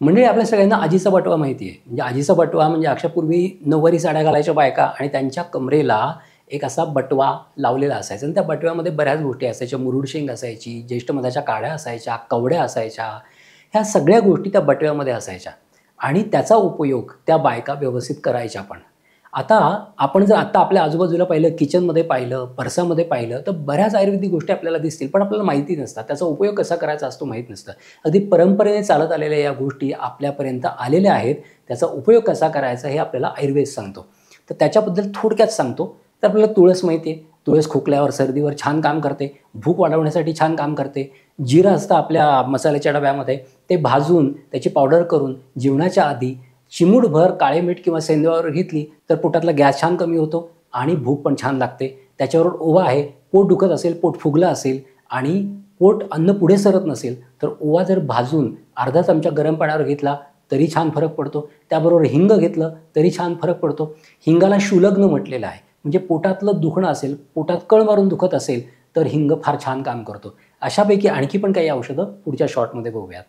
म्हणजे आपल्या सगळ्यांना आजीचा बटवा माहिती आहे. म्हणजे आजीचा बटवा म्हणजे अक्षरपूर्वी नऊवारी साड्या घालायच्या बायका आणि त्यांच्या कमरेला एक असा बटवा लावलेला असायचा आणि त्या बटव्यामध्ये बऱ्याच गोष्टी असायच्या. मुरुड शेंग असायची, ज्येष्ठ मधाच्या काड्या असायच्या, कवड्या असायच्या. ह्या सगळ्या गोष्टी त्या बटव्यामध्ये असायच्या आणि त्याचा उपयोग त्या बायका व्यवस्थित करायच्या पण. आता आपण जर आत्ता आपल्या आजूबाजूला पाहिलं, किचनमध्ये पाहिलं, परसामध्ये पाहिलं, तर बऱ्याच आयुर्वेदिक गोष्टी आपल्याला दिसतील, पण आपल्याला माहिती नसतात. त्याचा उपयोग कसा करायचा असतो माहीत नसतं. अगदी परंपरेने चालत आलेल्या या गोष्टी आपल्यापर्यंत आलेल्या आहेत. त्याचा उपयोग कसा करायचा हे आपल्याला आयुर्वेद सांगतो. तर त्याच्याबद्दल थोडक्यात सांगतो. तर आपल्याला तुळस माहिती आहे. तुळस खोकल्यावर, सर्दीवर छान काम करते. भूक वाढवण्यासाठी छान काम करते. जिरं असतं आपल्या मसाल्याच्या डब्यामध्ये, ते भाजून त्याची पावडर करून जेवणाच्या आधी चिमूटभर काळे मीठ किंवा सेंधवावर घेतली तर पोटातला गॅस छान कमी होतो आणि भूक पण छान लागते. त्याच्याबरोबर ओवा आहे. पोट दुखत असेल, पोट फुगलं असेल आणि अन्न पुढे सरत नसेल तर ओवा जर भाजून अर्धा चमचा गरम पाण्यावर घेतला तरी छान फरक पडतो. त्याबरोबर हिंग घेतलं तरी छान फरक पडतो. हिंगाला शूलग्न म्हटलेलं आहे. म्हणजे पोटातलं दुखणं असेल, पोटात कळ मारून दुखत असेल तर हिंग फार छान काम करतो. अशापैकी आणखी पण काही औषधं पुढच्या शॉर्टमध्ये बघूयात.